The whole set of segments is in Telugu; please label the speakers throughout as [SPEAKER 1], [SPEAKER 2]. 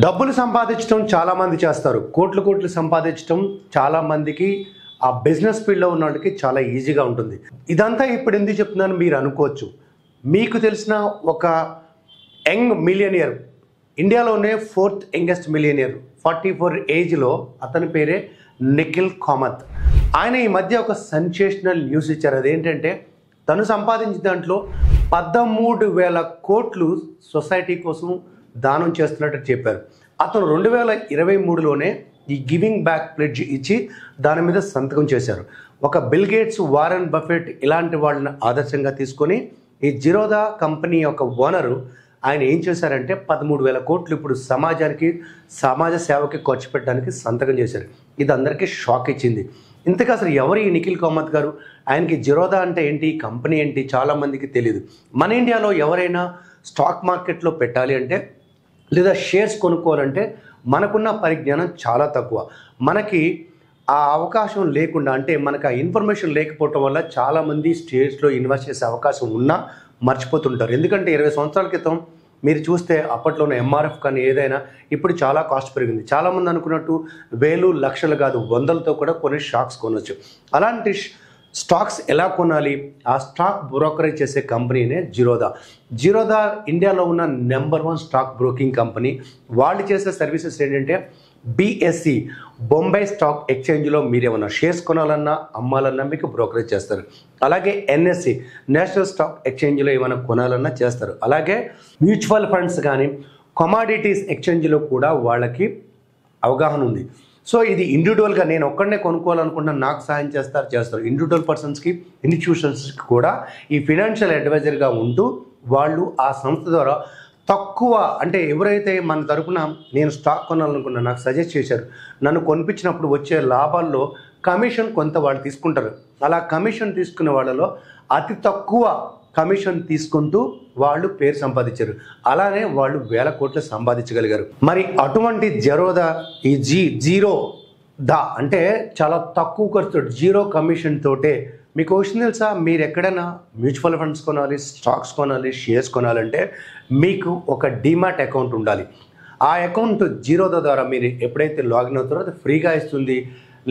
[SPEAKER 1] డబ్బులు సంపాదించడం చాలా మంది చేస్తారు. కోట్లు కోట్లు సంపాదించడం చాలా మందికి ఆ బిజినెస్ ఫీల్డ్‌లో ఉన్న వాళ్ళకి చాలా ఈజీగా ఉంటుంది. ఇదంతా ఇప్పుడు ఎందుకు చెప్తున్నాను మీరు అనుకోవచ్చు. మీకు తెలిసిన ఒక యంగ్ మిలియనియర్, ఇండియాలోనే 4th యంగెస్ట్ మిలియనియర్, 44 ఏజ్‌లో అతని పేరే నిఖిల్ కామత్. ఆయన ఈ మధ్య ఒక సెన్సేషనల్ న్యూస్ ఇచ్చారు. అదేంటంటే తను సంపాదించిన దాంట్లో 13,000 కోట్లు సొసైటీ కోసం దానం చేస్తున్నట్టు చెప్పారు. అతను 2023లోనే ఈ గివింగ్ బ్యాక్ ప్లెడ్జ్ ఇచ్చి దాని మీద సంతకం చేశారు. ఒక బిల్ గేట్స్, వారెన్ బఫెట్ ఇలాంటి వాళ్ళని ఆదర్శంగా తీసుకొని ఈ జిరోదా కంపెనీ యొక్క ఓనరు ఆయన ఏం చేశారంటే 13,000 కోట్లు ఇప్పుడు సమాజ సేవకి ఖర్చు పెట్టడానికి సంతకం చేశారు. ఇది అందరికీ షాక్ ఇచ్చింది. ఇంతకు అసలు ఎవరు ఈ నిఖిల్ కామత్ గారు? ఆయనకి జిరోదా అంటే ఏంటి, కంపెనీ ఏంటి, చాలామందికి తెలియదు. మన ఇండియాలో ఎవరైనా స్టాక్ మార్కెట్లో పెట్టాలి అంటే లేదా షేర్స్ కొనుక్కోవాలంటే మనకున్న పరిజ్ఞానం చాలా తక్కువ. మనకి ఆ అవకాశం లేకుండా, అంటే మనకు ఆ ఇన్ఫర్మేషన్ లేకపోవటం వల్ల చాలామంది షేర్స్లో ఇన్వెస్ట్ చేసే అవకాశం ఉన్నా మర్చిపోతుంటారు. ఎందుకంటే 20 సంవత్సరాల క్రితం మీరు చూస్తే అప్పట్లోనే ఎంఆర్ఎఫ్ కానీ ఏదైనా ఇప్పుడు చాలా కాస్ట్ పెరిగింది. చాలామంది అనుకున్నట్టు వేలు లక్షలు కాదు, వందలతో కూడా కొన్ని స్టాక్స్ కొనవచ్చు. అలాంటి స్టాక్స్ ఎలా కొనాలి? ఆ స్టాక్ బ్రోకరేజ్ చేసే కంపెనీనే జిరోదా. జిరోదా ఇండియాలో ఉన్న నెంబర్ 1 స్టాక్ బ్రోకింగ్ కంపెనీ. వాళ్ళు చేసే సర్వీసెస్ ఏంటంటే బిఎస్సి, బొంబాయి స్టాక్ ఎక్స్చేంజ్లో మీరు ఏమన్నా షేర్స్ కొనాలన్నా అమ్మాలన్నా మీకు బ్రోకరేజ్ చేస్తారు. అలాగే ఎన్ఎస్సి, నేషనల్ స్టాక్ ఎక్స్చేంజ్లో ఏమైనా కొనాలన్నా చేస్తారు. అలాగే మ్యూచువల్ ఫండ్స్ కానీ కమాడిటీస్ ఎక్స్చేంజ్లో కూడా వాళ్ళకి అవగాహన ఉంది. సో ఇది ఇండివిజువల్గా నేను ఒక్కడనే కొనుక్కోవాలనుకుంటున్నా, నాకు సాయం చేస్తారు. ఇండివిజువల్ పర్సన్స్కి, ఇన్స్టిట్యూషన్స్కి కూడా ఈ ఫినాన్షియల్ అడ్వైజర్గా ఉంటూ వాళ్ళు ఆ సంస్థ ద్వారా తక్కువ, అంటే ఎవరైతే మన తరపున నేను స్టాక్ కొనాలనుకున్నా నాకు సజెస్ట్ చేశారు, నన్ను కొనిపించినప్పుడు వచ్చే లాభాల్లో కమిషన్ కొంత వాళ్ళు తీసుకుంటారు. అలా కమిషన్ తీసుకునే వాళ్ళలో అతి తక్కువ కమిషన్ తీసుకుంటూ వాళ్ళు పేరు సంపాదించారు. అలానే వాళ్ళు 1000 కోట్లు సంపాదించగలిగారు. మరి అటువంటి జిరోదా ఈ జీరోదా అంటే చాలా తక్కువ ఖర్చు, జీరో కమిషన్ తోటే మీకు క్వశ్చన్ తెలుసా? మీరు ఎక్కడైనా మ్యూచువల్ ఫండ్స్ కొనాలి, స్టాక్స్ కొనాలి, షేర్స్ కొనాలంటే మీకు ఒక డీమాట్ అకౌంట్ ఉండాలి. ఆ అకౌంట్ జిరోదా ద్వారా మీరు ఎప్పుడైతే లాగిన్ అవుతారో అది ఫ్రీగా ఇస్తుంది.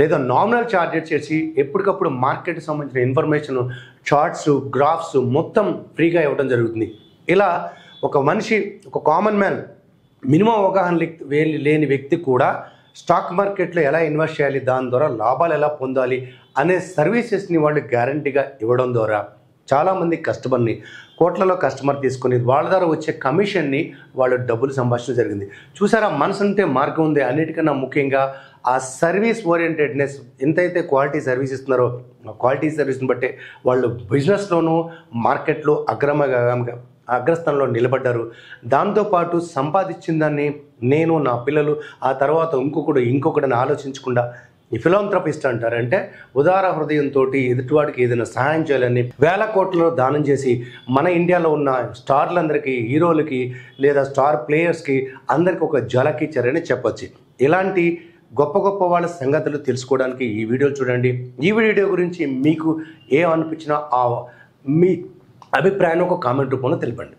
[SPEAKER 1] లేదా నామినల్ ఛార్జెస్ చేసి ఎప్పటికప్పుడు మార్కెట్కి సంబంధించిన ఇన్ఫర్మేషన్, చార్ట్స్, గ్రాఫ్స్ మొత్తం ఫ్రీగా ఇవ్వడం జరుగుతుంది. ఇలా ఒక మనిషి, ఒక కామన్ మ్యాన్, మినిమం అవగాహన లేని వ్యక్తి కూడా స్టాక్ మార్కెట్లో ఎలా ఇన్వెస్ట్ చేయాలి, దాని ద్వారా లాభాలు ఎలా పొందాలి అనే సర్వీసెస్ని వాళ్ళు గ్యారంటీగా ఇవ్వడం ద్వారా చాలామంది కస్టమర్ని, కోట్లలో కస్టమర్ తీసుకొని వాళ్ళ ద్వారా వచ్చే కమిషన్ని వాళ్ళు డబ్బులు సంపాదించడం జరిగింది. చూసారా, మనసు ఉంటే మార్గం ఉంది. అన్నిటికన్నా ముఖ్యంగా ఆ సర్వీస్ ఓరియంటెడ్నెస్, ఎంతైతే క్వాలిటీ సర్వీస్ ఇస్తున్నారో ఆ క్వాలిటీ సర్వీస్ని బట్టే వాళ్ళు బిజినెస్లోనూ మార్కెట్లో అగ్రస్థానంలో నిలబడ్డారు. దాంతోపాటు సంపాదించిన దాన్ని నేను, నా పిల్లలు, ఆ తర్వాత ఇంకొకటిని ఆలోచించకుండా ఈ ఫిలాంథ్రపిస్ట్ అంటారు. అంటే ఉదార హృదయంతో ఎదుటివాడికి ఏదైనా సహాయం చేయాలని 1000 కోట్లలో దానం చేసి మన ఇండియాలో ఉన్న స్టార్లందరికీ, హీరోలకి లేదా స్టార్ ప్లేయర్స్కి అందరికీ ఒక ఝలక్ ఇచ్చారని చెప్పొచ్చు. ఇలాంటి గొప్ప గొప్ప వాళ్ళ సంగతులు తెలుసుకోవడానికి ఈ వీడియో చూడండి. ఈ వీడియో గురించి మీకు ఏమనిపించినా మీ అభిప్రాయాన్ని ఒక కామెంట్ రూపంలో తెలపండి.